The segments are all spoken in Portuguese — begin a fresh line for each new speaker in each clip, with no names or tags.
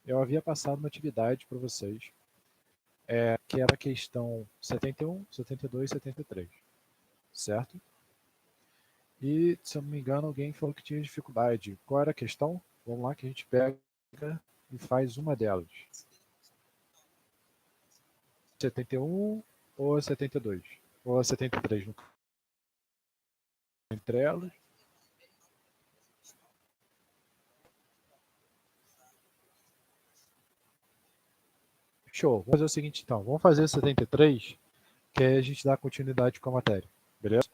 eu havia passado uma atividade para vocês, que era a questão 71, 72 e 73, certo? E, se eu não me engano, alguém falou que tinha dificuldade. Qual era a questão? Vamos lá que a gente pega e faz uma delas. 71 ou 72? Ou 73, no caso, entre elas. Show. Vamos fazer o seguinte, então. Vamos fazer 73, que aí a gente dá continuidade com a matéria. Beleza?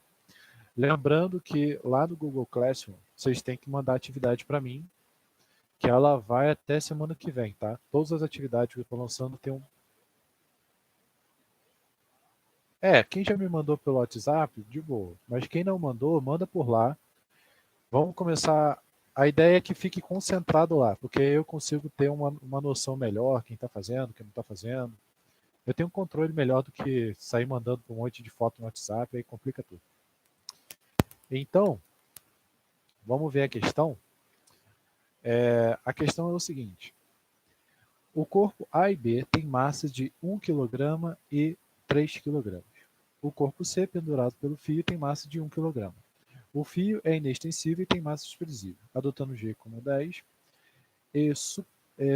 Lembrando que lá no Google Classroom, vocês têm que mandar atividade para mim, que ela vai até semana que vem, tá? Todas as atividades que eu estou lançando tem um... quem já me mandou pelo WhatsApp, de boa. Mas quem não mandou, manda por lá. Vamos começar... A ideia é que fique concentrado lá, porque eu consigo ter uma noção melhor, quem está fazendo, quem não está fazendo. Eu tenho um controle melhor do que sair mandando um monte de foto no WhatsApp, aí complica tudo. Então, vamos ver a questão. A questão é o seguinte. O corpo A e B tem massa de 1 kg e 3 kg. O corpo C, pendurado pelo fio, tem massa de 1 kg. O fio é inextensível e tem massa desprezível. Adotando G como 10,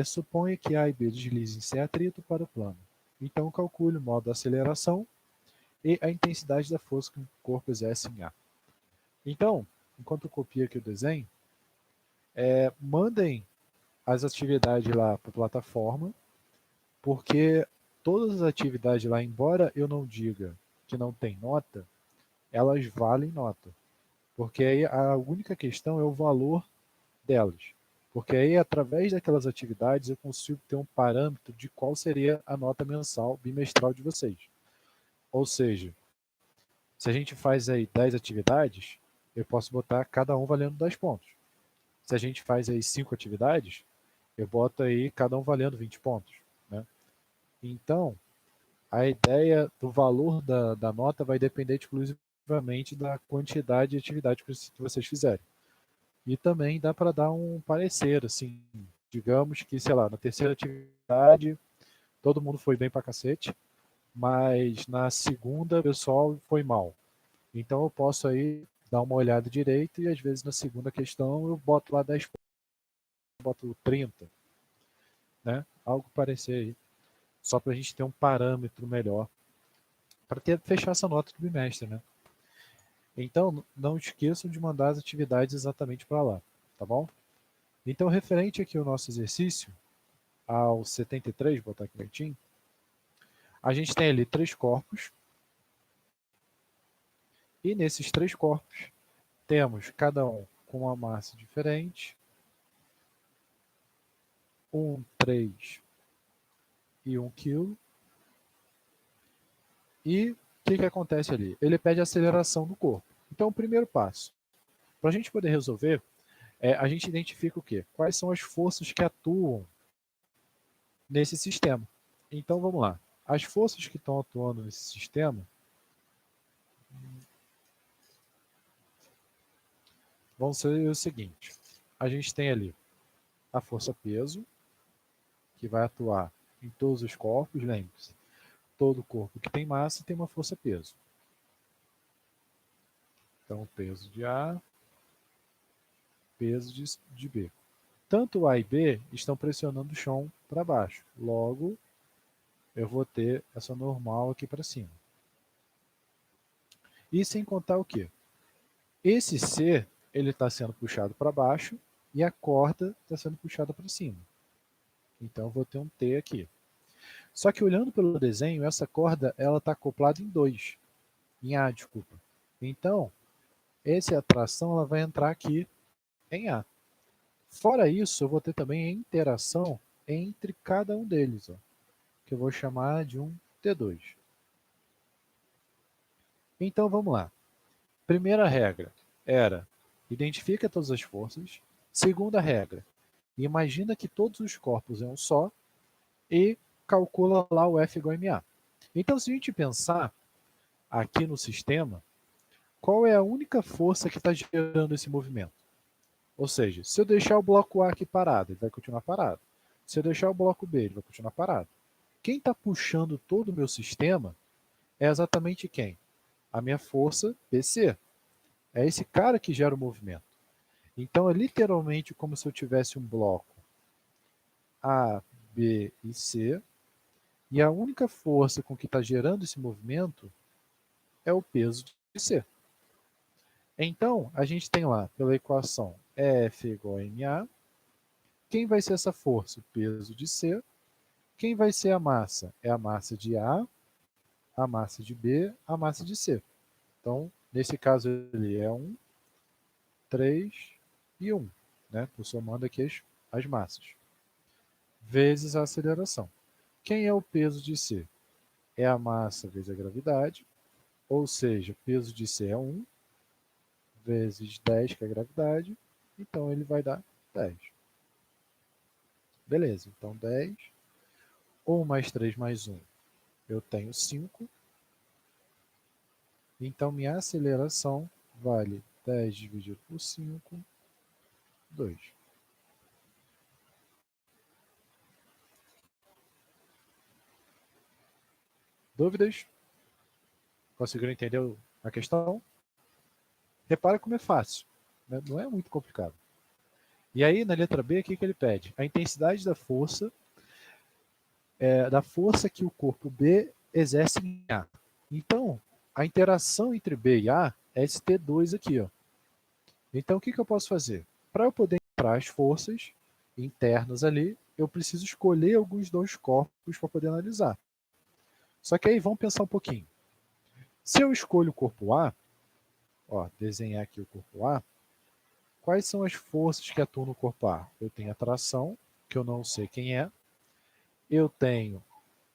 suponha que A e B deslizem sem atrito para o plano. Então, calcule o modo de aceleração e a intensidade da força que o corpo exerce em A. Então, enquanto eu copio aqui o desenho, mandem as atividades lá para a plataforma, porque todas as atividades lá, embora eu não diga que não tem nota, elas valem nota. Porque aí a única questão é o valor delas. Porque aí, através daquelas atividades, eu consigo ter um parâmetro de qual seria a nota mensal, bimestral de vocês. Ou seja, se a gente faz aí 10 atividades, eu posso botar cada um valendo 10 pontos. Se a gente faz aí 5 atividades, eu boto aí cada um valendo 20 pontos. Né? Então, a ideia do valor da nota vai depender exclusivamente da quantidade de atividade que vocês fizerem. E também dá para dar um parecer, assim, digamos que, sei lá, na terceira atividade todo mundo foi bem pra cacete, mas na segunda o pessoal foi mal. Então eu posso aí dar uma olhada direito e às vezes na segunda questão eu boto lá 10 pontos, boto 30, né? Algo parecer aí, só para a gente ter um parâmetro melhor, para fechar essa nota do bimestre, né? Então, não esqueçam de mandar as atividades exatamente para lá, tá bom? Então, referente aqui ao nosso exercício, ao 73, vou botar aqui bonitinho, a gente tem ali 3 corpos, e nesses 3 corpos temos cada um com uma massa diferente, 3 e 1 kg, e o que acontece ali? Ele pede aceleração do corpo. Então, o primeiro passo, para a gente poder resolver, a gente identifica o quê? Quais são as forças que atuam nesse sistema. Então, vamos lá. As forças que estão atuando nesse sistema vão ser o seguinte. A gente tem ali a força peso, que vai atuar em todos os corpos, lembre-se. Todo corpo que tem massa tem uma força peso. Então, peso de A, peso de B. Tanto A e B estão pressionando o chão para baixo. Logo, eu vou ter essa normal aqui para cima. E sem contar o quê? Esse C ele está sendo puxado para baixo e a corda está sendo puxada para cima. Então, eu vou ter um T aqui. Só que olhando pelo desenho, essa corda ela está acoplada em 2. Em A, desculpa. Então, essa atração ela vai entrar aqui em A. Fora isso, eu vou ter também a interação entre cada um deles, ó, que eu vou chamar de um T2. Então, vamos lá. Primeira regra era, identifica todas as forças. Segunda regra, imagina que todos os corpos é um só e calcula lá o F igual a MA. Então, se a gente pensar aqui no sistema, qual é a única força que está gerando esse movimento? Ou seja, se eu deixar o bloco A aqui parado, ele vai continuar parado. Se eu deixar o bloco B, ele vai continuar parado. Quem está puxando todo o meu sistema é exatamente quem? A minha força BC. É esse cara que gera o movimento. Então é literalmente como se eu tivesse um bloco A, B e C, e a única força com que está gerando esse movimento é o peso de C. Então, a gente tem lá, pela equação F igual a ma, quem vai ser essa força? O peso de C. Quem vai ser a massa? É a massa de a massa de B, a massa de C. Então, nesse caso, ele é 1, 3 e 1. Né? Estou somando aqui as massas. Vezes a aceleração. Quem é o peso de C? É a massa vezes a gravidade, ou seja, o peso de C é 1, vezes 10, que é a gravidade, então ele vai dar 10. Beleza, então 10, 1 mais 3 mais 1, eu tenho 5, então minha aceleração vale 10 dividido por 5, 2. Dúvidas? Conseguiram entender a questão? Repara como é fácil, né? Não é muito complicado. E aí, na letra B, o que ele pede? A intensidade da força que o corpo B exerce em A. Então, a interação entre B e A é esse T2 aqui. Ó. Então, o que eu posso fazer? Para eu poder encontrar as forças internas ali, eu preciso escolher alguns dois corpos para poder analisar. Só que aí vamos pensar um pouquinho. Se eu escolho o corpo A, ó, desenhar aqui o corpo A, quais são as forças que atuam no corpo A? Eu tenho a tração, que eu não sei quem é. Eu tenho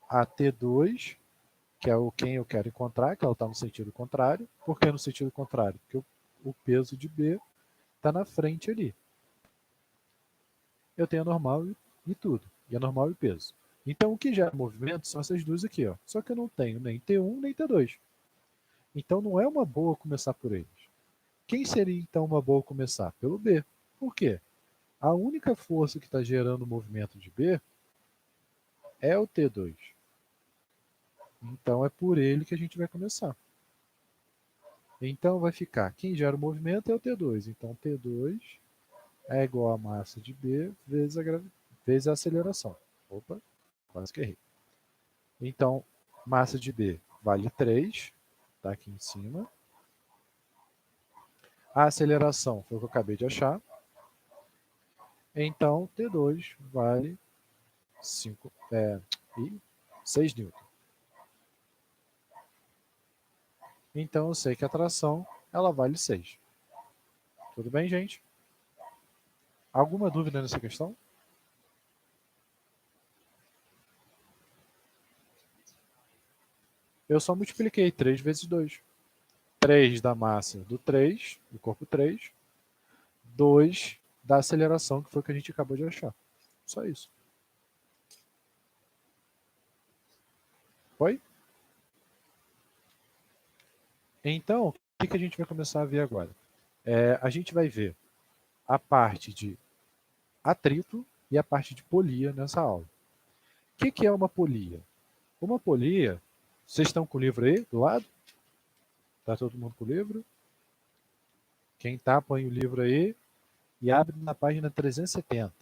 a T2, que é quem eu quero encontrar, que ela está no sentido contrário. Por que no sentido contrário? Porque o peso de B está na frente ali. Eu tenho a normal e tudo. E a normal e o peso. Então, o que gera movimento são essas duas aqui. Ó. Só que eu não tenho nem T1 nem T2. Então, não é uma boa começar por eles. Quem seria, então, uma boa começar? Pelo B. Por quê? A única força que está gerando o movimento de B é o T2. Então, é por ele que a gente vai começar. Então, vai ficar, quem gera o movimento é o T2. Então, T2 é igual a massa de B vezes a aceleração. Opa, quase que errei. Então, massa de B vale 3, está aqui em cima. A aceleração foi o que eu acabei de achar. Então, T2 vale 6 newton. Então, eu sei que a tração ela vale 6. Tudo bem, gente? Alguma dúvida nessa questão? Eu só multipliquei 3 vezes 2. 3 da massa do 3, do corpo 3, 2 da aceleração, que foi o que a gente acabou de achar. Só isso. Foi? Então, o que a gente vai começar a ver agora? A gente vai ver a parte de atrito e a parte de polia nessa aula. O que é uma polia? Uma polia, vocês estão com o livro aí do lado? Está todo mundo com o livro? Quem está, põe o livro aí e abre na página 370.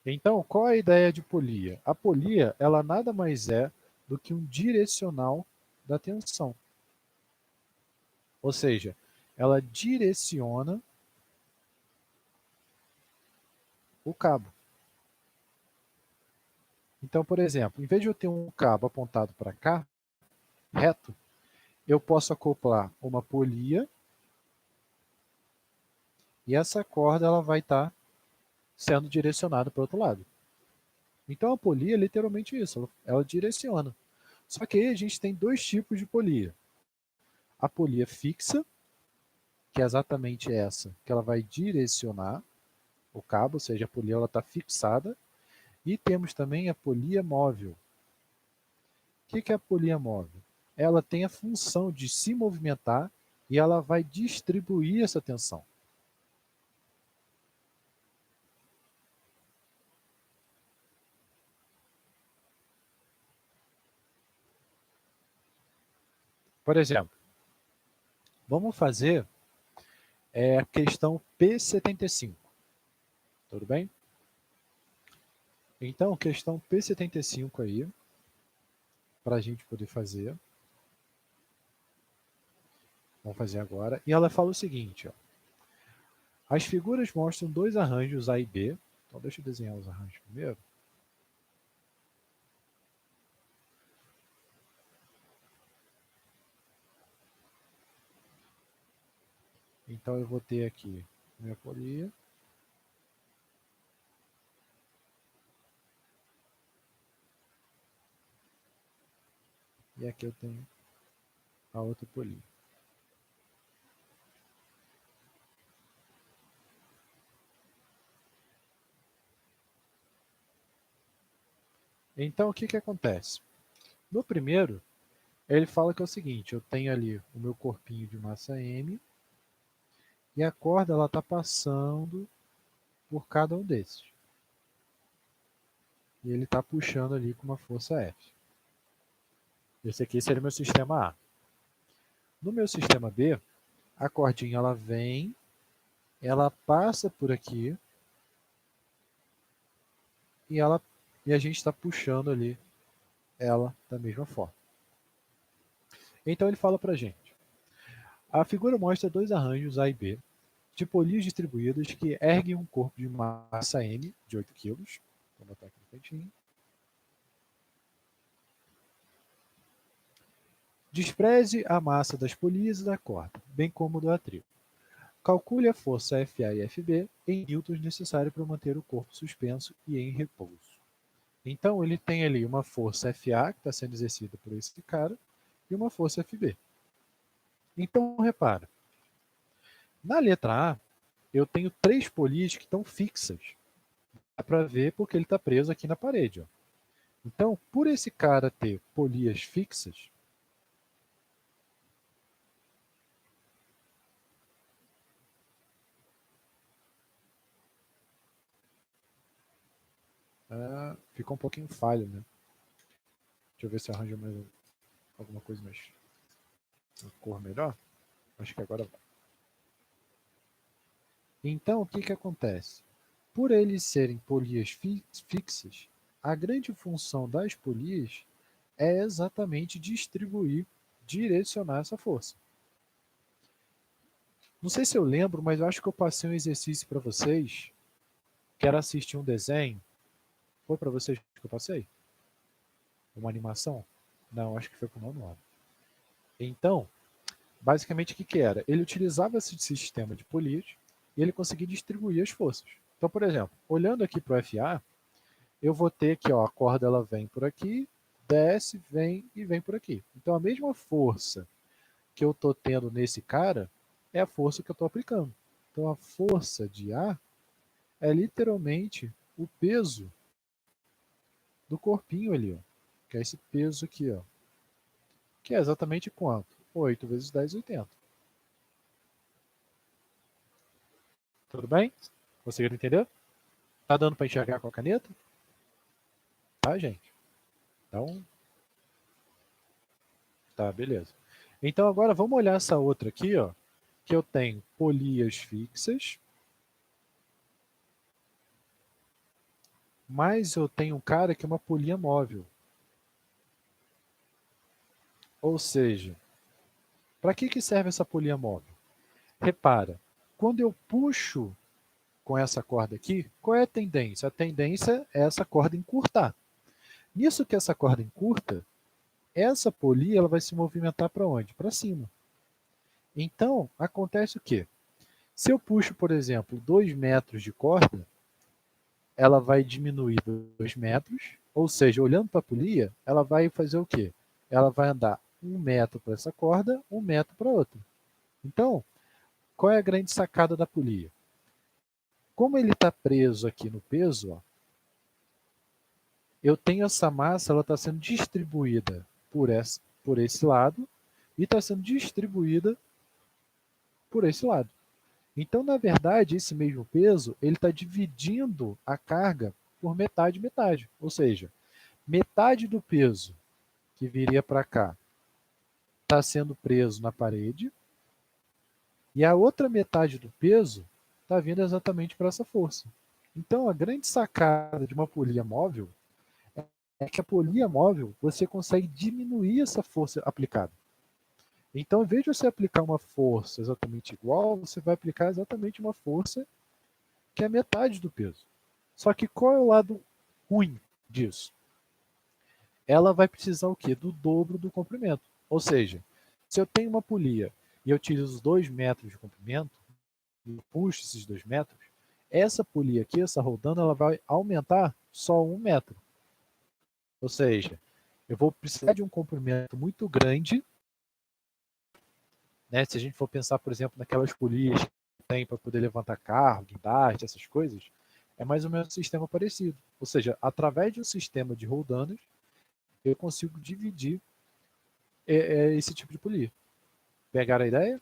Então, qual é a ideia de polia? A polia, ela nada mais é do que um direcional da tensão. Ou seja, ela direciona o cabo. Então, por exemplo, em vez de eu ter um cabo apontado para cá, reto, eu posso acoplar uma polia e essa corda ela vai estar sendo direcionada para o outro lado. Então, a polia é literalmente isso, ela direciona. Só que aí a gente tem dois tipos de polia. A polia fixa, que é exatamente essa, que ela vai direcionar o cabo, ou seja, a polia está fixada. E temos também a polia móvel. O que é a polia móvel? Ela tem a função de se movimentar e ela vai distribuir essa tensão. Por exemplo, vamos fazer a questão P75, tudo bem? Então, questão P75 aí, para a gente poder fazer. Vamos fazer agora. E ela fala o seguinte, ó. As figuras mostram dois arranjos A e B. Então, deixa eu desenhar os arranjos primeiro. Então, eu vou ter aqui minha polia. E aqui eu tenho a outra polia. Então, o que acontece? No primeiro, ele fala que é o seguinte, eu tenho ali o meu corpinho de massa M e a corda está passando por cada um desses. E ele está puxando ali com uma força F. Esse aqui seria o meu sistema A. No meu sistema B, a cordinha ela vem, ela passa por aqui e a gente está puxando ali ela da mesma forma. Então ele fala para a gente. A figura mostra dois arranjos A e B de polias distribuídas que erguem um corpo de massa M de 8 kg. Vou botar aqui no cantinho. Despreze a massa das polias e da corda, bem como do atril. Calcule a força FA e FB em newtons necessária para manter o corpo suspenso e em repouso. Então ele tem ali uma força FA que está sendo exercida por esse cara e uma força FB. Então repara, na letra A eu tenho três polias que estão fixas. Dá para ver porque ele está preso aqui na parede. Ó. Então, por esse cara ter polias fixas, ficou um pouquinho falho, né? Deixa eu ver se eu arranjo mais alguma coisa mais uma cor melhor. Acho que agora vai. Então, o que acontece? Por eles serem polias fixas, a grande função das polias é exatamente distribuir, direcionar essa força. Não sei se eu lembro, mas eu acho que eu passei um exercício para vocês, que era assistir um desenho. Foi para vocês que eu passei? Uma animação? Não, acho que foi para o manual. Então, basicamente o que era? Ele utilizava esse sistema de polias e ele conseguia distribuir as forças. Então, por exemplo, olhando aqui para o FA, eu vou ter que ó, a corda ela vem por aqui, desce, vem e vem por aqui. Então, a mesma força que eu estou tendo nesse cara é a força que eu estou aplicando. Então, a força de A é literalmente o peso do corpinho ali, ó, que é esse peso aqui, ó, que é exatamente quanto? 8 vezes 10, 80. Tudo bem? Conseguiram entender? Tá dando para enxergar com a caneta? Tá, gente? Então, tá, beleza. Então agora vamos olhar essa outra aqui, ó, que eu tenho polias fixas, mas eu tenho um cara que é uma polia móvel. Ou seja, para que serve essa polia móvel? Repara, quando eu puxo com essa corda aqui, qual é a tendência? A tendência é essa corda encurtar. Nisso que essa corda encurta, essa polia ela vai se movimentar para onde? Para cima. Então, acontece o quê? Se eu puxo, por exemplo, 2 metros de corda, ela vai diminuir 2 metros, ou seja, olhando para a polia, ela vai fazer o quê? Ela vai andar 1 metro para essa corda, 1 metro para outra. Então, qual é a grande sacada da polia? Como ele está preso aqui no peso, ó, eu tenho essa massa, ela está sendo distribuída por esse lado e está sendo distribuída por esse lado. Então, na verdade, esse mesmo peso, ele está dividindo a carga por metade, metade. Ou seja, metade do peso que viria para cá está sendo preso na parede e a outra metade do peso está vindo exatamente para essa força. Então, a grande sacada de uma polia móvel é que a polia móvel você consegue diminuir essa força aplicada. Então, em vez de você aplicar uma força exatamente igual, você vai aplicar exatamente uma força que é metade do peso. Só que qual é o lado ruim disso? Ela vai precisar o quê? Do dobro do comprimento. Ou seja, se eu tenho uma polia e eu utilizo 2 metros de comprimento e puxo esses 2 metros, essa polia aqui, essa rodando, ela vai aumentar só 1 metro. Ou seja, eu vou precisar de um comprimento muito grande, né? Se a gente for pensar, por exemplo, naquelas polias que tem para poder levantar carro, guindaste, essas coisas, é mais ou menos um sistema parecido. Ou seja, através de um sistema de roldanas, eu consigo dividir esse tipo de polia. Pegaram a ideia?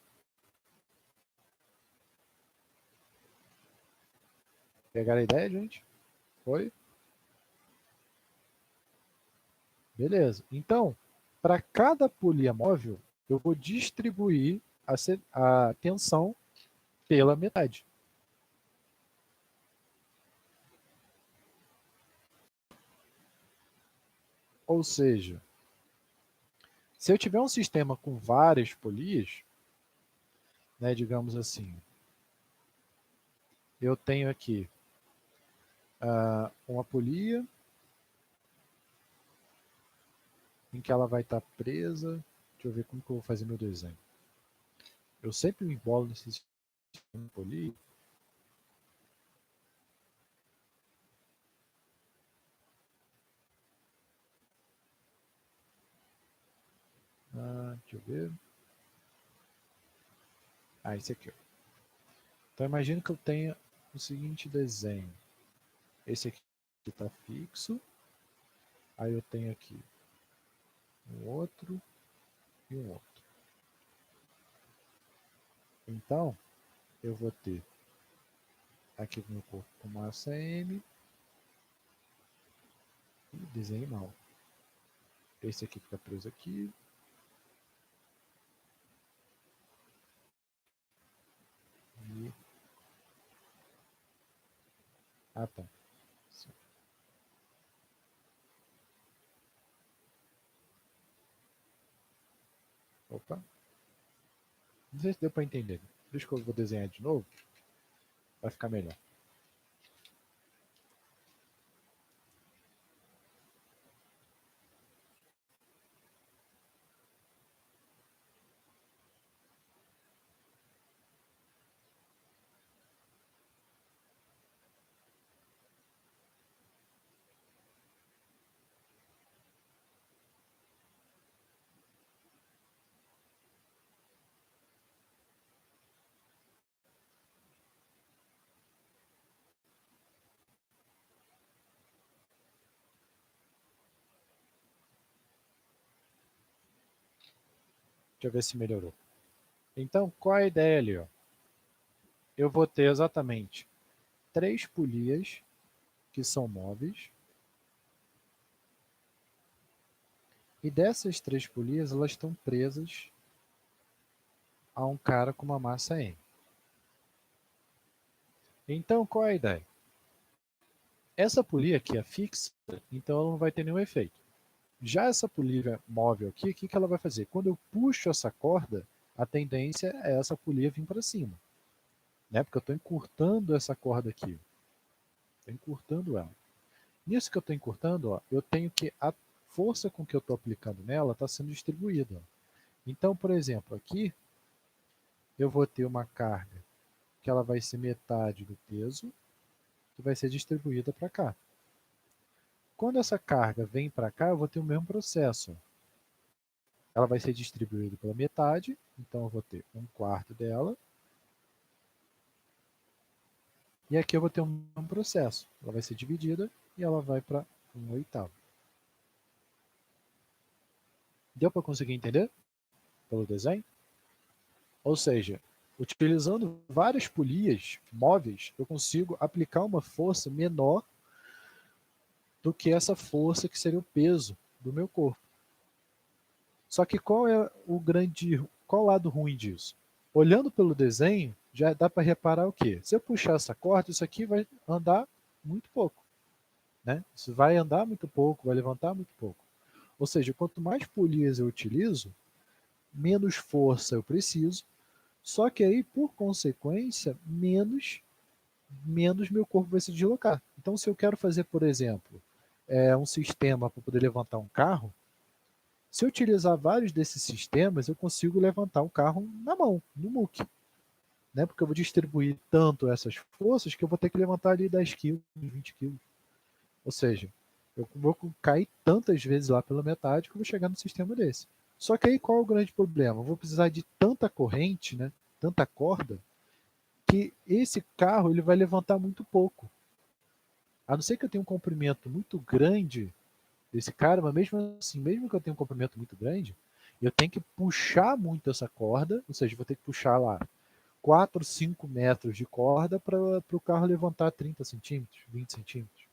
Pegaram a ideia, gente? Foi? Beleza. Então, para cada polia móvel, eu vou distribuir a tensão pela metade. Ou seja, se eu tiver um sistema com várias polias, né, digamos assim, eu tenho aqui uma polia em que ela vai estar presa. Deixa eu ver como que eu vou fazer meu desenho. Eu sempre me embolo nesse sistema de polia. Deixa eu ver. Esse aqui. Ó. Então imagine que eu tenha o seguinte desenho. Esse aqui está fixo. Aí eu tenho aqui um outro e um outro. Então, eu vou ter aqui o meu corpo com massa M. E desenho mal. Esse aqui fica preso aqui. E... tá. Opa. Não sei se deu para entender. Deixa que eu vou desenhar de novo. Vai ficar melhor. Deixa eu ver se melhorou. Então, qual é a ideia ali? Ó? Eu vou ter exatamente 3 polias que são móveis. E dessas 3 polias, elas estão presas a um cara com uma massa M. Então, qual é a ideia? Essa polia aqui é fixa, então ela não vai ter nenhum efeito. Já essa polia móvel aqui, o que ela vai fazer? Quando eu puxo essa corda, a tendência é essa polia vir para cima. Né? Porque eu estou encurtando essa corda aqui. Estou encurtando ela. Nisso que eu estou encurtando, ó, eu tenho que a força com que eu estou aplicando nela está sendo distribuída. Ó. Então, por exemplo, aqui eu vou ter uma carga que ela vai ser metade do peso, que vai ser distribuída para cá. Quando essa carga vem para cá, eu vou ter o mesmo processo. Ela vai ser distribuída pela metade, então eu vou ter 1/4 dela. E aqui eu vou ter um processo. Ela vai ser dividida e ela vai para 1/8. Deu para conseguir entender pelo desenho? Ou seja, Utilizando várias polias móveis, eu consigo aplicar uma força menor do que essa força que seria o peso do meu corpo. Só que qual o lado ruim disso? Olhando pelo desenho, já dá para reparar o quê? Se eu puxar essa corda, isso aqui vai andar muito pouco, né? Isso vai andar muito pouco, vai levantar muito pouco. Ou seja, quanto mais polias eu utilizo, menos força eu preciso, só que aí, por consequência, menos meu corpo vai se deslocar. Então, se eu quero fazer, por exemplo, um sistema para poder levantar um carro, se eu utilizar vários desses sistemas, eu consigo levantar o carro na mão, no muque, né? Porque eu vou distribuir tanto essas forças que eu vou ter que levantar ali 10 quilos, 20 quilos. Ou seja, eu vou cair tantas vezes lá pela metade que eu vou chegar no sistema desse. Só que aí qual é o grande problema? Eu vou precisar de tanta corrente, né? Tanta corda, que esse carro ele vai levantar muito pouco. A não ser que eu tenha um comprimento muito grande desse cara, mas mesmo assim, mesmo que eu tenha um comprimento muito grande, eu tenho que puxar muito essa corda, ou seja, vou ter que puxar lá 4, 5 metros de corda para o carro levantar 30 centímetros, 20 centímetros.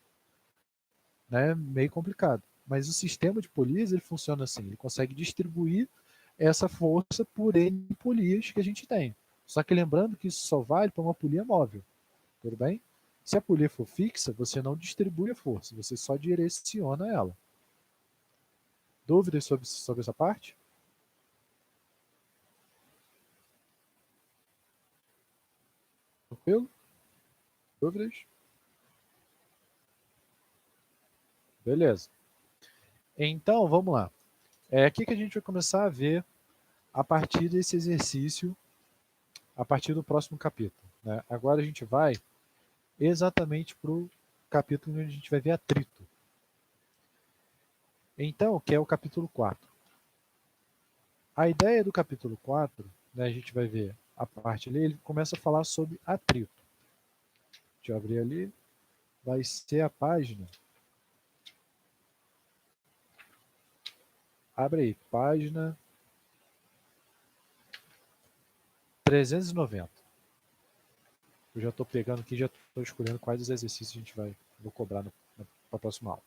Né? Meio complicado. Mas o sistema de polias ele funciona assim, ele consegue distribuir essa força por N polias que a gente tem. Só que lembrando que isso só vale para uma polia móvel, tudo bem? Se a polia for fixa, você não distribui a força, você só direciona ela. Dúvidas sobre essa parte? Tranquilo? Dúvidas? Beleza. Então, vamos lá. É aqui que a gente vai começar a ver a partir desse exercício, a partir do próximo capítulo. Né? Agora a gente vai exatamente para o capítulo onde a gente vai ver atrito. Então, que é o capítulo 4. A ideia do capítulo 4, né, a gente vai ver a parte ali, ele começa a falar sobre atrito. Deixa eu abrir ali. Vai ser a página. Abre aí, página 390. Eu já estou pegando aqui, já estou escolhendo quais os exercícios a gente vou cobrar para a próxima aula.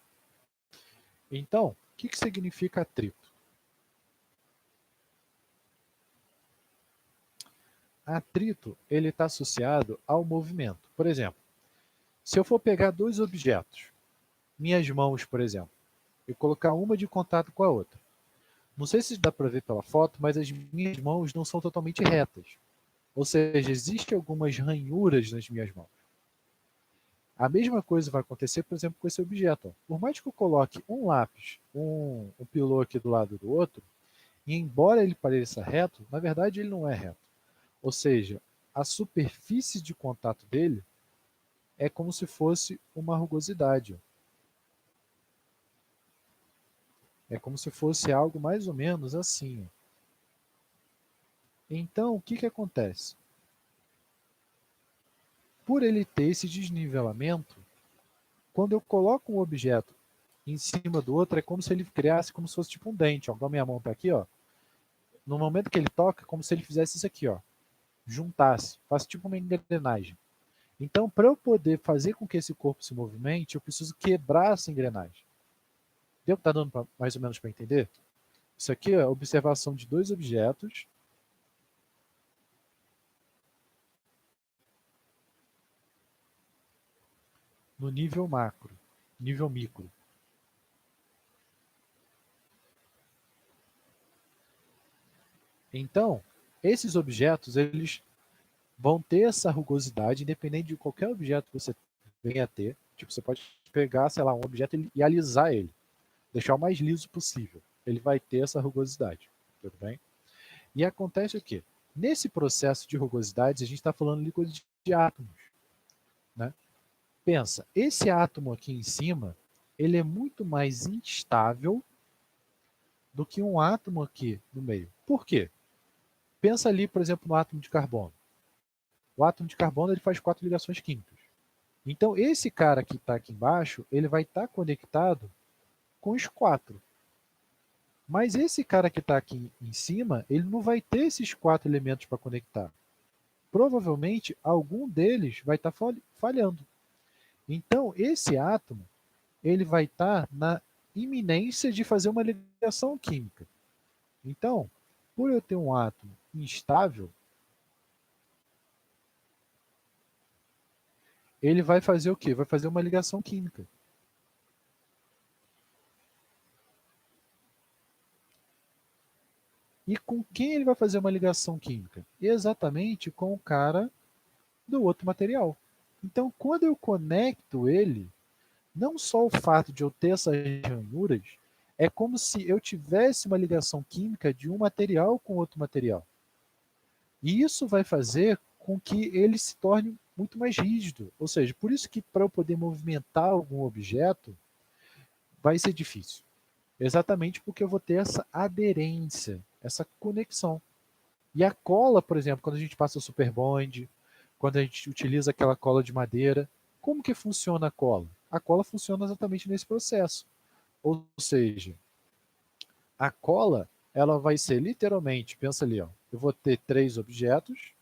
Então, o que significa atrito? Atrito ele está associado ao movimento. Por exemplo, se eu for pegar dois objetos, minhas mãos, por exemplo, e colocar uma de contato com a outra. Não sei se dá para ver pela foto, mas as minhas mãos não são totalmente retas. Ou seja, existem algumas ranhuras nas minhas mãos. A mesma coisa vai acontecer, por exemplo, com esse objeto. Ó. Por mais que eu coloque um lápis, um pilô aqui do lado do outro, e embora ele pareça reto, na verdade ele não é reto. Ou seja, a superfície de contato dele é como se fosse uma rugosidade. Ó. É como se fosse algo mais ou menos assim. Ó. Então, o que acontece? Por ele ter esse desnivelamento, quando eu coloco um objeto em cima do outro, é como se ele criasse como se fosse tipo um dente. Ó. Então, a minha mão está aqui, ó. No momento que ele toca, é como se ele fizesse isso aqui, ó. Juntasse, faz tipo uma engrenagem. Então, para eu poder fazer com que esse corpo se movimente, eu preciso quebrar essa engrenagem. Deu? Tá dando mais ou menos para entender? Isso aqui é a observação de dois objetos. No nível macro, nível micro. Então, esses objetos, eles vão ter essa rugosidade, independente de qualquer objeto que você venha a ter. Tipo, você pode pegar, sei lá, um objeto e alisar ele, deixar o mais liso possível. Ele vai ter essa rugosidade, tudo bem? E acontece o quê? Nesse processo de rugosidades, a gente está falando de coisa de átomos, né? Pensa, esse átomo aqui em cima, ele é muito mais instável do que um átomo aqui no meio. Por quê? Pensa ali, por exemplo, no átomo de carbono. O átomo de carbono ele faz 4 ligações químicas. Então, esse cara que está aqui embaixo, ele vai estar conectado com os 4. Mas esse cara que está aqui em cima, ele não vai ter esses 4 elementos para conectar. provavelmente algum deles vai estar falhando. Então, esse átomo ele vai estar na iminência de fazer uma ligação química. Então, por eu ter um átomo instável, ele vai fazer o quê? Vai fazer uma ligação química. E com quem ele vai fazer uma ligação química? Exatamente com o cara do outro material. Então, quando eu conecto ele, não só o fato de eu ter essas ranhuras, é como se eu tivesse uma ligação química de um material com outro material. E isso vai fazer com que ele se torne muito mais rígido. Ou seja, por isso que para eu poder movimentar algum objeto, vai ser difícil. Exatamente porque eu vou ter essa aderência, essa conexão. E a cola, por exemplo, quando a gente passa o super bond, quando a gente utiliza aquela cola de madeira, como que funciona a cola? A cola funciona exatamente nesse processo. Ou seja, a cola, ela vai ser literalmente, pensa ali, ó, eu vou ter 3 objetos,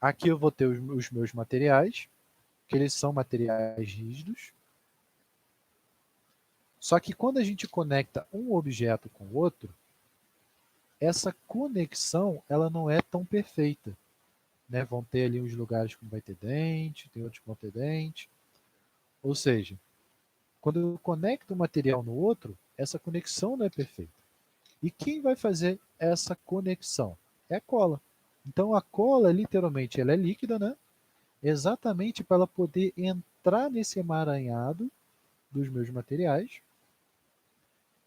aqui eu vou ter os meus materiais, que eles são materiais rígidos, só que quando a gente conecta um objeto com o outro, essa conexão ela não é tão perfeita. Né? Vão ter ali uns lugares que não vai ter dente, tem outros que vão ter dente. Ou seja, quando eu conecto um material no outro, essa conexão não é perfeita. E quem vai fazer essa conexão? É a cola. Então a cola, literalmente, ela é líquida, né? Exatamente para ela poder entrar nesse emaranhado dos meus materiais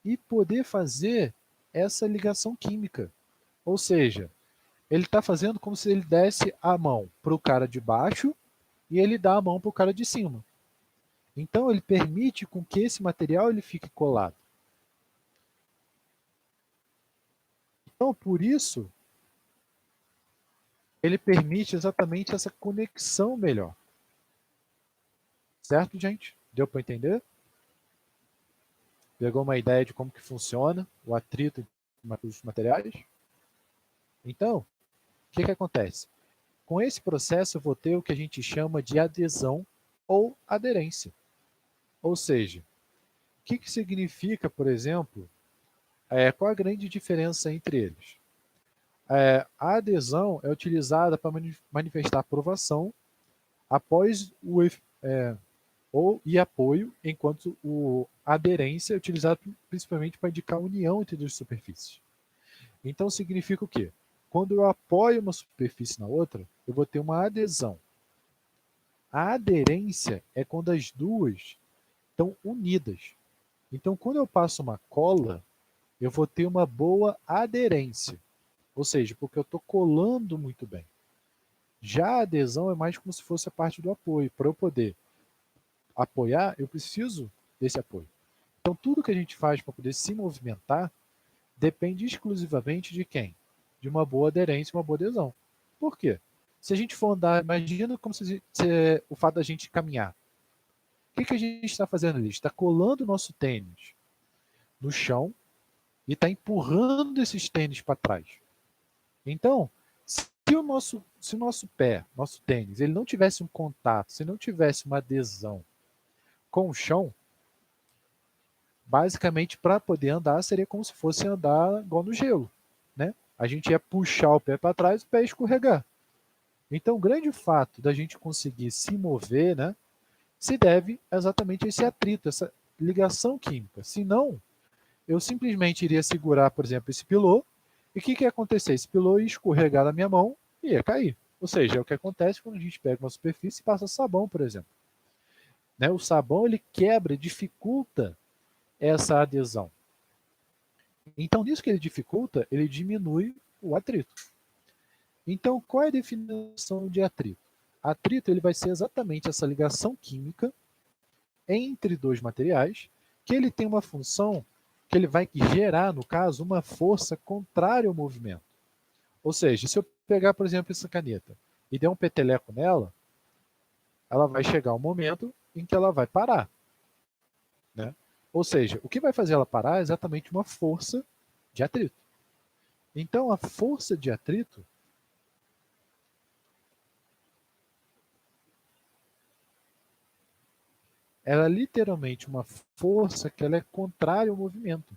e poder fazer essa ligação química. Ou seja, ele está fazendo como se ele desse a mão para o cara de baixo e ele dá a mão para o cara de cima. Então ele permite com que esse material ele fique colado. Então por isso ele permite exatamente essa conexão melhor. Certo, gente? Deu para entender? Pegou uma ideia de como que funciona o atrito dos materiais? Então, o que, que acontece? Com esse processo eu vou ter o que a gente chama de adesão ou aderência. Ou seja, o que, que significa, por exemplo, qual a grande diferença entre eles? A adesão é utilizada para manifestar aprovação após e apoio, enquanto a aderência é utilizada principalmente para indicar a união entre duas superfícies. Então significa o quê? Quando eu apoio uma superfície na outra, eu vou ter uma adesão. A aderência é quando as duas estão unidas. Então, quando eu passo uma cola, eu vou ter uma boa aderência. Ou seja, porque eu estou colando muito bem. Já a adesão é mais como se fosse a parte do apoio. Para eu poder apoiar, eu preciso desse apoio. Então, tudo que a gente faz para poder se movimentar depende exclusivamente de quem? De uma boa aderência e uma boa adesão. Por quê? Se a gente for andar, imagina como se o fato da gente caminhar. O que a gente está fazendo ali? Está colando o nosso tênis no chão e está empurrando esses tênis para trás. Então, se o nosso pé, nosso tênis, ele não tivesse um contato, se não tivesse uma adesão com o chão, basicamente para poder andar seria como se fosse andar igual no gelo, né? A gente ia puxar o pé para trás e o pé ia escorregar. Então, o grande fato da gente conseguir se mover, né, se deve exatamente a esse atrito, essa ligação química. Senão, eu simplesmente iria segurar, por exemplo, esse pilô, e o que ia acontecer? Esse pilô ia escorregar na minha mão e ia cair. Ou seja, é o que acontece quando a gente pega uma superfície e passa sabão, por exemplo. Né? O sabão ele quebra, dificulta essa adesão. Então, nisso que ele dificulta, ele diminui o atrito. Então, qual é a definição de atrito? Atrito ele vai ser exatamente essa ligação química entre dois materiais, que ele tem uma função que ele vai gerar, no caso, uma força contrária ao movimento. Ou seja, se eu pegar, por exemplo, essa caneta e der um peteleco nela, ela vai chegar um momento em que ela vai parar. Né? Ou seja, o que vai fazer ela parar é exatamente uma força de atrito. Então, a força de atrito ela é literalmente uma força que ela é contrária ao movimento.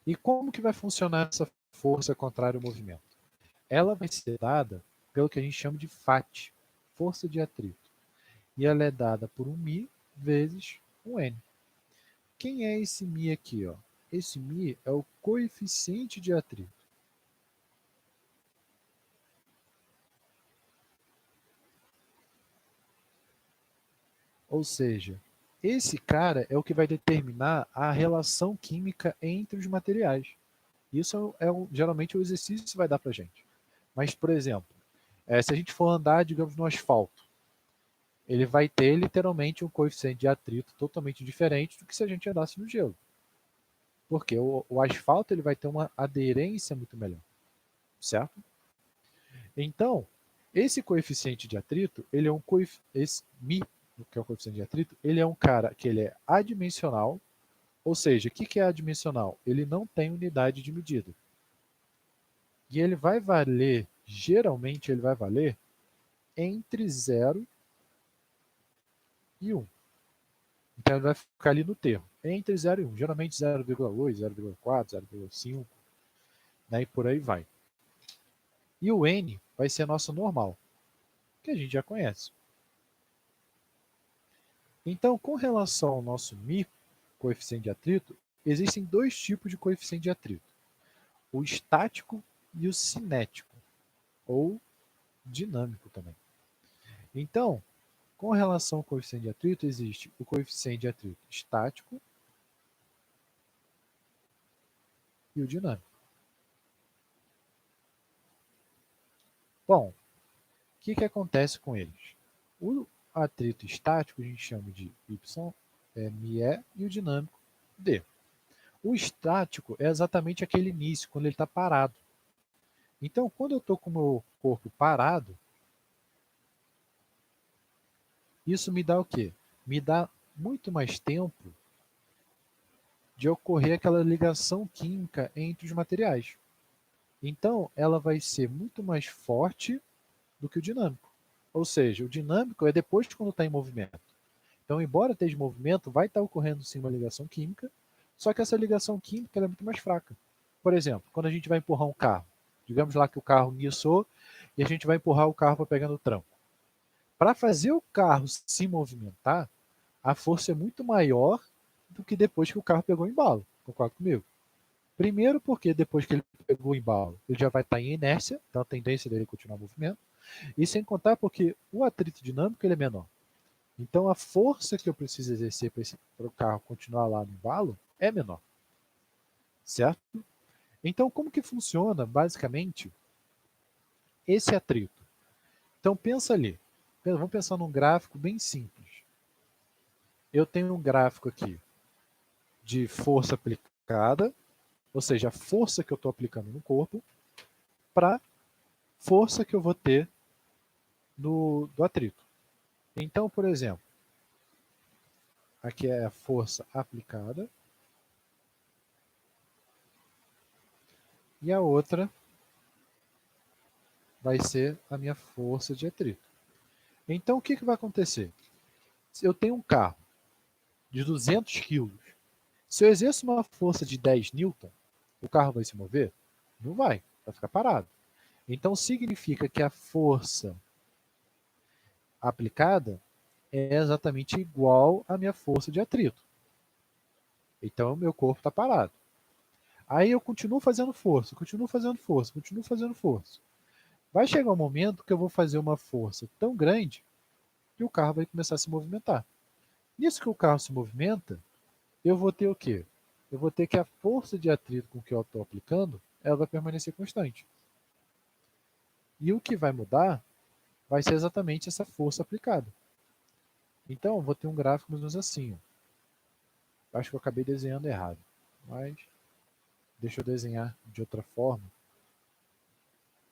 E como que vai funcionar essa força contrária ao movimento? Ela vai ser dada pelo que a gente chama de FAT, força de atrito. E ela é dada por um μ vezes um n. Quem é esse μ aqui? Ó? Esse μ é o coeficiente de atrito. Ou seja, esse cara é o que vai determinar a relação química entre os materiais. Isso geralmente o exercício vai dar para a gente. Mas, por exemplo, se a gente for andar, digamos, no asfalto, ele vai ter literalmente um coeficiente de atrito totalmente diferente do que se a gente andasse no gelo. Porque o asfalto ele vai ter uma aderência muito melhor, certo? Então, esse coeficiente de atrito, ele é esse μ, que é o coeficiente de atrito, ele é um cara que ele é adimensional, ou seja, o que é adimensional? Ele não tem unidade de medida. E ele vai valer, geralmente ele vai valer entre 0 e 1. Então ele vai ficar ali no termo, entre 0 e 1, geralmente 0,8, 0,4, 0,5, né, e por aí vai. E o N vai ser a nossa normal, que a gente já conhece. Então, com relação ao nosso μ, coeficiente de atrito, existem dois tipos de coeficiente de atrito: o estático e o cinético, ou dinâmico também. Então, com relação ao coeficiente de atrito, existe o coeficiente de atrito estático e o dinâmico. Bom, o que acontece com eles? O atrito estático a gente chama de Y, ME, e o dinâmico D. O estático é exatamente aquele início, quando ele está parado. Então, quando eu estou com o meu corpo parado, isso me dá o quê? Me dá muito mais tempo de ocorrer aquela ligação química entre os materiais. Então, ela vai ser muito mais forte do que o dinâmico. Ou seja, o dinâmico é depois de quando está em movimento. Então, embora esteja em movimento, vai estar ocorrendo sim uma ligação química, só que essa ligação química é muito mais fraca. Por exemplo, quando a gente vai empurrar um carro, digamos lá que o carro guiçou e a gente vai empurrar o carro para pegar no tranco. Para fazer o carro se movimentar, a força é muito maior do que depois que o carro pegou o embalo. Concorda comigo? Primeiro porque depois que ele pegou o embalo, ele já vai estar em inércia, então a tendência dele é continuar o movimento. E sem contar porque o atrito dinâmico ele é menor. Então a força que eu preciso exercer para o carro continuar lá no embalo é menor. Certo? Então como que funciona basicamente esse atrito? Então pensa ali. Vamos pensar num gráfico bem simples. Eu tenho um gráfico aqui de força aplicada, ou seja, a força que eu estou aplicando no corpo, para força que eu vou ter do atrito. Então, por exemplo, aqui é a força aplicada e a outra vai ser a minha força de atrito. Então, o que vai acontecer? Se eu tenho um carro de 200 quilos, se eu exerço uma força de 10 newton, o carro vai se mover? Não vai ficar parado. Então, significa que a força aplicada é exatamente igual à minha força de atrito. Então, o meu corpo está parado. Aí eu continuo fazendo força, continuo fazendo força, continuo fazendo força. Vai chegar um momento que eu vou fazer uma força tão grande que o carro vai começar a se movimentar. Nisso que o carro se movimenta, eu vou ter o quê? Eu vou ter que a força de atrito com que eu estou aplicando, ela vai permanecer constante. E o que vai mudar vai ser exatamente essa força aplicada. Então, eu vou ter um gráfico mais ou menos assim. Ó. Acho que eu acabei desenhando errado, mas deixa eu desenhar de outra forma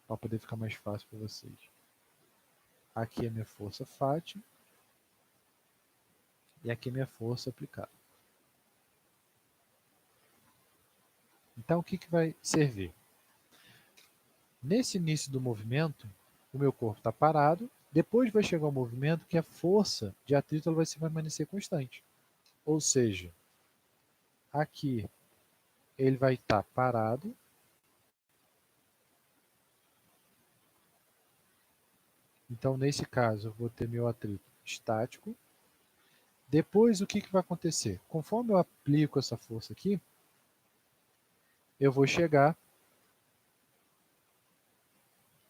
para poder ficar mais fácil para vocês. Aqui é minha força FAT. E aqui minha força aplicada. Então, o que vai servir? Nesse início do movimento, o meu corpo está parado, depois vai chegar um movimento que a força de atrito ela vai permanecer constante. Ou seja, aqui ele vai estar parado, então nesse caso eu vou ter meu atrito estático. Depois o que vai acontecer? Conforme eu aplico essa força aqui, eu vou chegar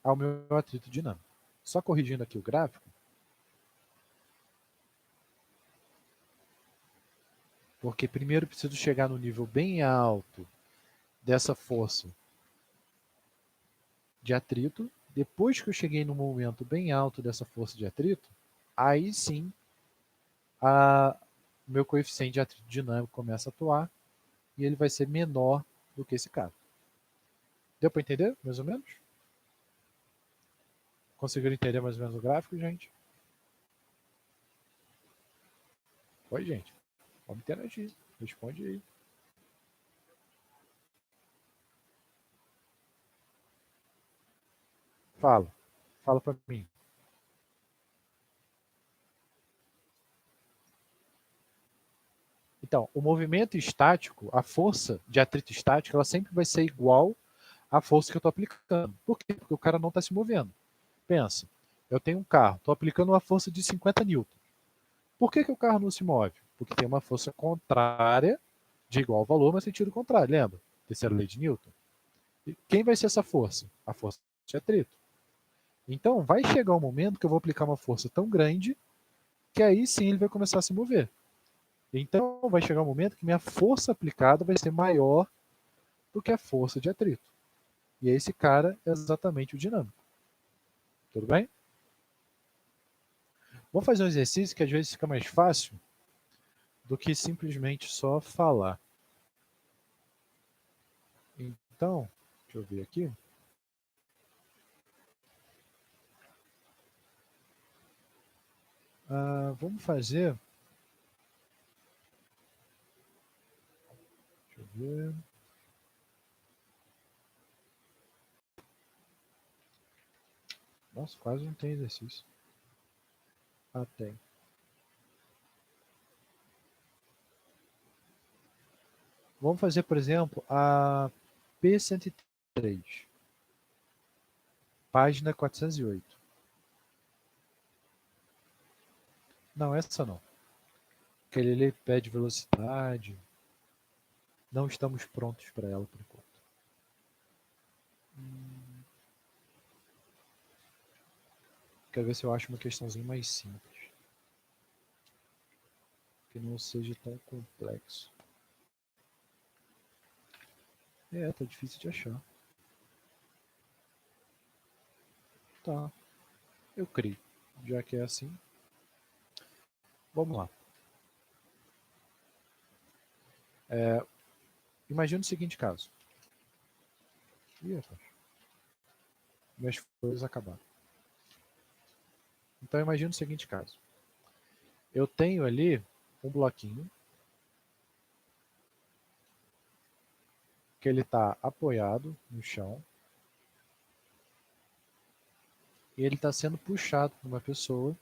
ao meu atrito dinâmico. Só corrigindo aqui o gráfico, porque primeiro eu preciso chegar no nível bem alto dessa força de atrito. Depois que eu cheguei no momento bem alto dessa força de atrito, aí sim o meu coeficiente de atrito dinâmico começa a atuar e ele vai ser menor do que esse cara. Deu para entender, mais ou menos? Conseguiram entender mais ou menos o gráfico, gente? Oi, gente. Vamos interagir. Responde aí. Fala. Fala para mim. Então, o movimento estático, a força de atrito estático, ela sempre vai ser igual à força que eu estou aplicando. Por quê? Porque o cara não está se movendo. Pensa, eu tenho um carro, estou aplicando uma força de 50 newtons. Por que o carro não se move? Porque tem uma força contrária de igual valor, mas sentido contrário, lembra? Terceira lei de Newton. E quem vai ser essa força? A força de atrito. Então, vai chegar um momento que eu vou aplicar uma força tão grande que aí sim ele vai começar a se mover. Então, vai chegar um momento que minha força aplicada vai ser maior do que a força de atrito. E esse cara é exatamente o dinâmico. Tudo bem? Vamos fazer um exercício que às vezes fica mais fácil do que simplesmente só falar. Então, deixa eu ver aqui. Vamos fazer. Deixa eu ver. Nossa, quase não tem exercício. Tem. Vamos fazer, por exemplo, a P103, página 408. Não, essa não. Aquele ali pede velocidade. Não estamos prontos para ela por enquanto. Quero ver se eu acho uma questãozinha mais simples. Que não seja tão complexo. Tá difícil de achar. Tá, eu creio. Já que é assim, vamos lá. Imagina o seguinte caso. Ih, rapaz. Minhas folhas acabaram. Então imagina o seguinte caso. Eu tenho ali um bloquinho que ele está apoiado no chão e ele está sendo puxado por uma pessoa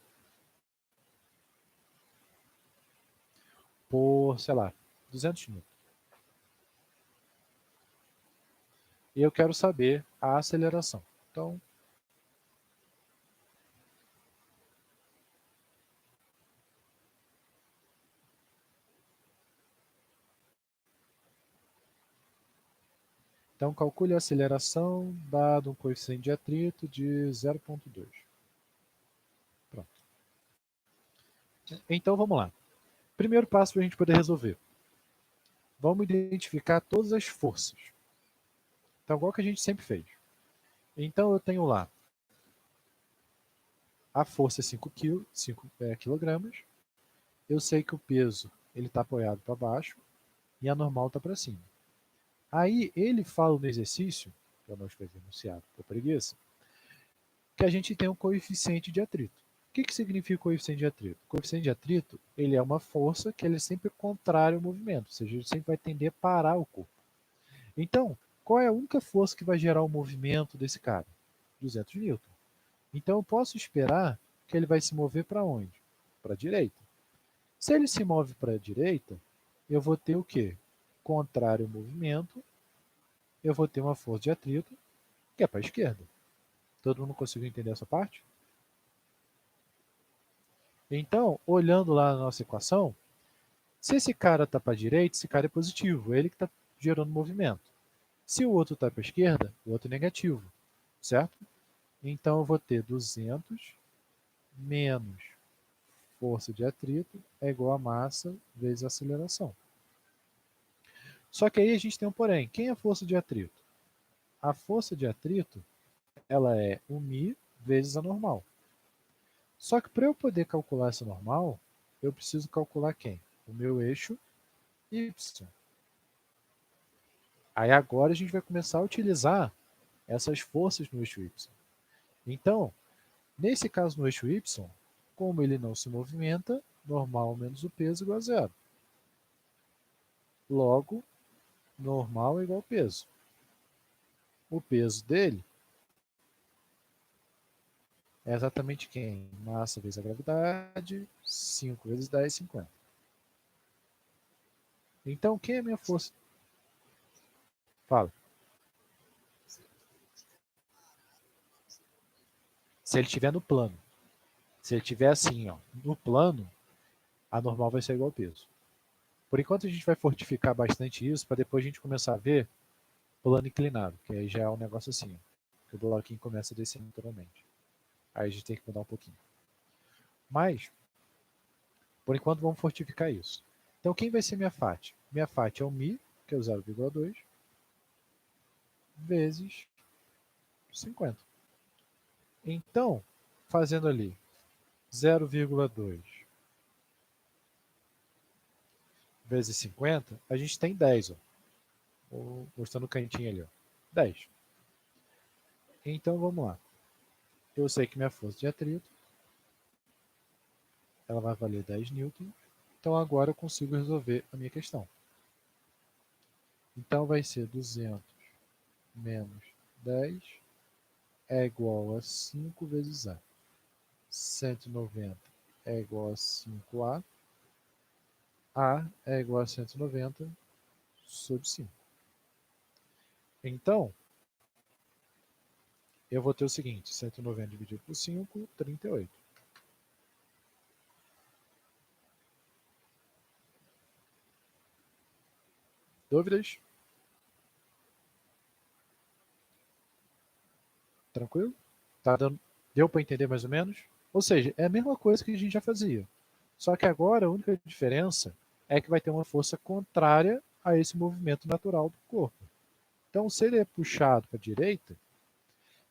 por, sei lá, 200 newtons. E eu quero saber a aceleração. Então calcule a aceleração dado um coeficiente de atrito de 0,2. Pronto. Então vamos lá. Primeiro passo para a gente poder resolver. Vamos identificar todas as forças. Então, igual que a gente sempre fez. Então eu tenho lá a força é 5 kg. Eu sei que o peso ele está apoiado para baixo e a normal está para cima. Aí ele fala no exercício, eu não escrevi enunciado por preguiça, que a gente tem um coeficiente de atrito, que significa o coeficiente de atrito? O coeficiente de atrito, ele é uma força que ele é sempre contrária ao movimento, ou seja, ele sempre vai tender a parar o corpo. Então, qual é a única força que vai gerar o movimento desse cara? 200 newton. Então, eu posso esperar que ele vai se mover para onde? Para a direita. Se ele se move para a direita, eu vou ter o quê? Contrário ao movimento, eu vou ter uma força de atrito que é para a esquerda. Todo mundo conseguiu entender essa parte? Então, olhando lá na nossa equação, se esse cara está para a direita, esse cara é positivo, ele que está gerando movimento. Se o outro está para a esquerda, o outro é negativo, certo? Então, eu vou ter 200 menos força de atrito é igual a massa vezes a aceleração. Só que aí a gente tem um porém. Quem é a força de atrito? A força de atrito ela é o μ vezes a normal. Só que para eu poder calcular essa normal, eu preciso calcular quem? O meu eixo y. Aí agora a gente vai começar a utilizar essas forças no eixo y. Então, nesse caso no eixo y, como ele não se movimenta, normal menos o peso igual a zero. Logo, normal é igual a peso. O peso dele é exatamente quem? Massa vezes a gravidade, 5 vezes 10, 50. Então, quem é a minha força? Fala. Se ele estiver no plano. Se ele estiver assim, ó, no plano, a normal vai ser igual ao peso. Por enquanto a gente vai fortificar bastante isso para depois a gente começar a ver plano inclinado, que aí já é um negócio assim, ó, que o bloquinho começa a descer naturalmente. Aí a gente tem que mudar um pouquinho. Mas, por enquanto vamos fortificar isso. Então quem vai ser minha FAT? Minha FAT é o μ, que é o 0,2, vezes 50. Então, fazendo ali 0,2 vezes 50, a gente tem 10, ó. Mostrando o cantinho ali, ó. 10. Então vamos lá. Eu sei que minha força de atrito ela vai valer 10 newtons. Então agora eu consigo resolver a minha questão. Então vai ser 200 menos 10 é igual a 5 vezes A. 190 é igual a 5A. A é igual a 190 sobre 5. Então, eu vou ter o seguinte, 190 dividido por 5, 38. Dúvidas? Tranquilo? Tá dando, deu para entender mais ou menos? Ou seja, é a mesma coisa que a gente já fazia. Só que agora a única diferença é que vai ter uma força contrária a esse movimento natural do corpo. Então, se ele é puxado para a direita,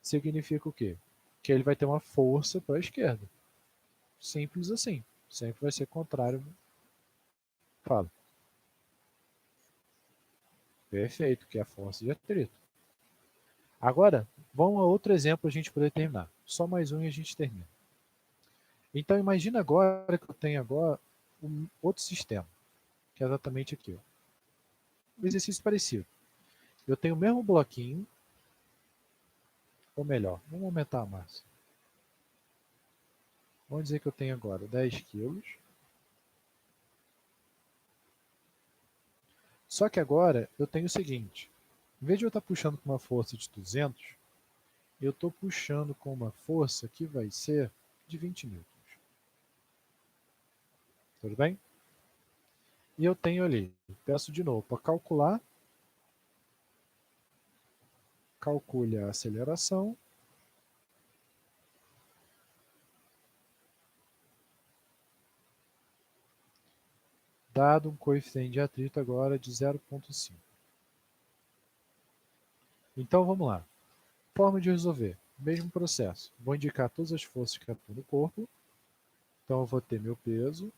significa o quê? Que ele vai ter uma força para a esquerda. Simples assim. Sempre vai ser contrário. Fala. Perfeito, que é a força de atrito. Agora, vamos a outro exemplo para a gente poder terminar. Só mais um e a gente termina. Então, imagina agora que eu tenho agora um outro sistema, que é exatamente aqui. Ó. Um exercício parecido. Eu tenho o mesmo bloquinho, ou melhor, vamos aumentar a massa. Vamos dizer que eu tenho agora 10 quilos. Só que agora eu tenho o seguinte. Em vez de eu estar puxando com uma força de 200, eu estou puxando com uma força que vai ser de 20 newtons. Tudo bem? E eu tenho ali, peço de novo, para calcular, calcule a aceleração. Dado um coeficiente de atrito agora de 0,5. Então vamos lá. Forma de resolver. Mesmo processo. Vou indicar todas as forças que atuam no corpo. Então eu vou ter meu peso,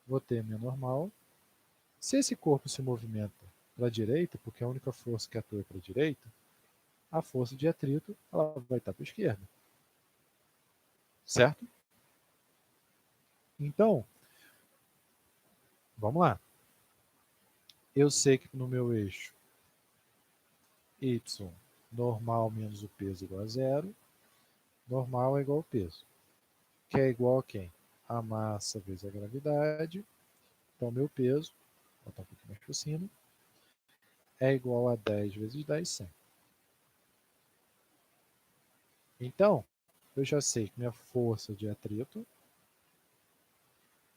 vou ter minha normal. Se esse corpo se movimenta para a direita, porque a única força que atua é para a direita, a força de atrito ela vai estar para a esquerda. Certo? Então, vamos lá. Eu sei que no meu eixo y, normal menos o peso igual a zero, normal é igual ao peso, que é igual a quem? A massa vezes a gravidade. Então, meu peso, vou botar um pouquinho mais por cima, é igual a 10 vezes 10, 100. Então, eu já sei que minha força de atrito,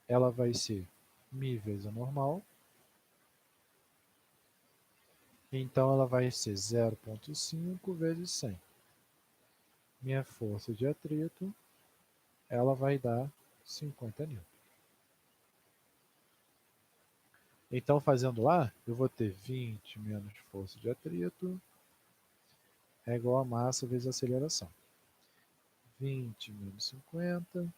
ela vai ser μ vezes a normal. Então, ela vai ser 0,5 vezes 100. Minha força de atrito, ela vai dar 50 N. Então, fazendo lá, eu vou ter 20 menos força de atrito é igual a massa vezes a aceleração. 20 menos 50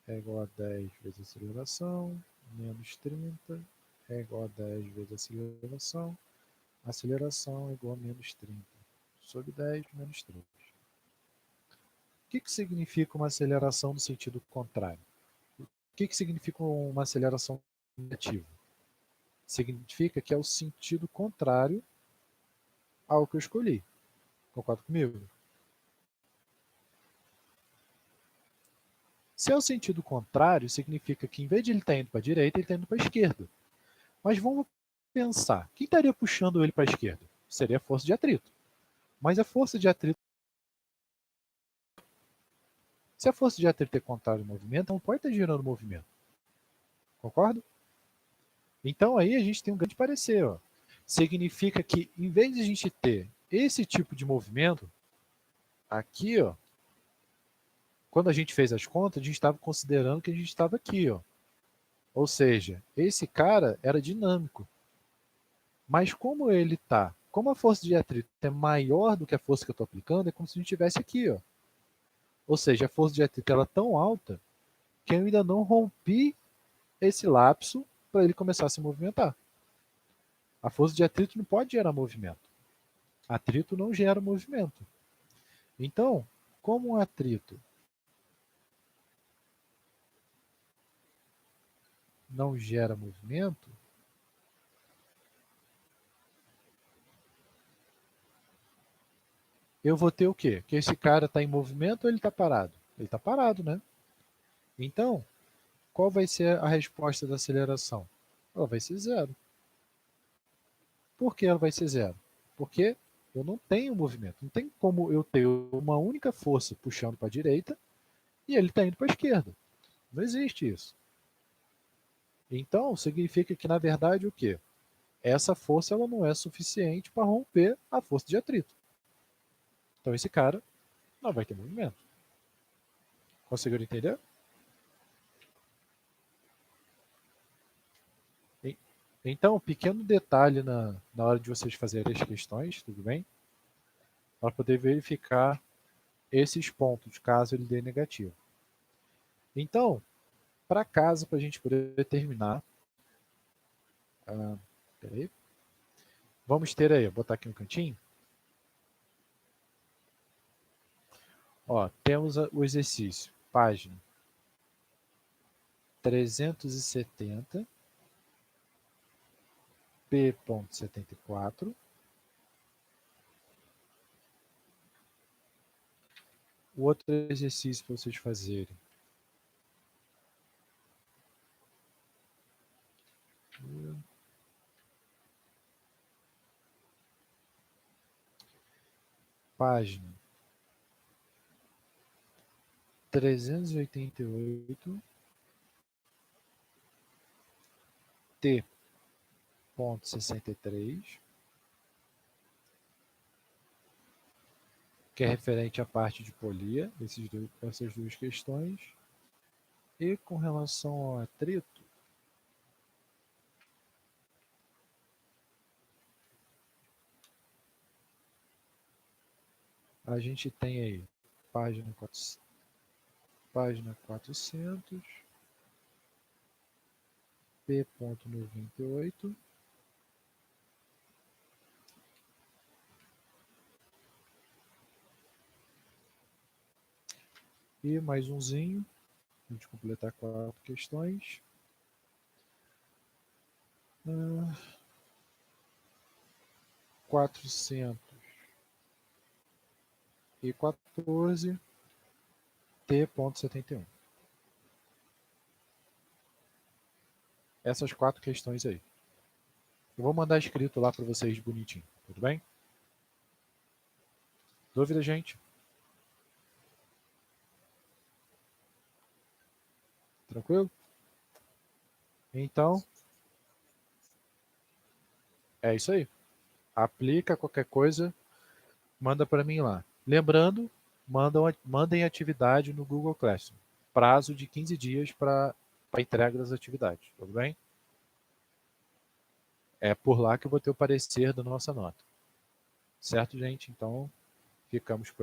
é igual a 10 vezes a aceleração, menos 30 é igual a 10 vezes a aceleração. Aceleração é igual a menos 30 sobre 10 menos 3. O que significa uma aceleração no sentido contrário? O que significa uma aceleração negativa? Significa que é o sentido contrário ao que eu escolhi. Concorda comigo? Se é o sentido contrário, significa que em vez de ele estar indo para a direita, ele está indo para a esquerda. Mas vamos pensar, quem estaria puxando ele para a esquerda? Seria a força de atrito. Mas a força de atrito, se a força de atrito é contrária ao movimento, não pode estar gerando movimento. Concorda? Então aí a gente tem um grande parecer. Ó. Significa que em vez de a gente ter esse tipo de movimento, aqui, ó, quando a gente fez as contas, a gente estava considerando que a gente estava aqui. Ó. Ou seja, esse cara era dinâmico. Mas como ele está, como a força de atrito é maior do que a força que eu estou aplicando, é como se a gente estivesse aqui. Ó. Ou seja, a força de atrito é tão alta que eu ainda não rompi esse lapso para ele começar a se movimentar. A força de atrito não pode gerar movimento. Atrito não gera movimento. Então, como um atrito não gera movimento, eu vou ter o quê? Que esse cara está em movimento ou ele está parado? Ele está parado, né? Então, qual vai ser a resposta da aceleração? Ela vai ser zero. Por que ela vai ser zero? Porque eu não tenho movimento. Não tem como eu ter uma única força puxando para a direita e ele está indo para a esquerda. Não existe isso. Então, significa que, na verdade, o quê? Essa força ela não é suficiente para romper a força de atrito. Então, esse cara não vai ter movimento. Conseguiram entender? Então, pequeno detalhe na hora de vocês fazerem as questões, tudo bem? Para poder verificar esses pontos, caso ele dê negativo. Então, para casa, para a gente poder terminar, peraí, vamos ter aí, vou botar aqui no cantinho. Ó, temos o exercício, página 370, P.74. O outro exercício para vocês fazerem. Página 388, T.63, que é referente à parte de polia, essas duas questões. E com relação ao atrito, a gente tem aí página 400, P.98, e mais umzinho, A gente completar 4 questões. 414 T.71. Essas 4 questões aí. Eu vou mandar escrito lá para vocês bonitinho, tudo bem? Dúvida, gente? Tranquilo? Então, é isso aí. Aplica qualquer coisa, manda para mim lá. Lembrando, mandem atividade no Google Classroom. Prazo de 15 dias para a entrega das atividades, tudo bem? É por lá que eu vou ter o parecer da nossa nota. Certo, gente? Então, ficamos por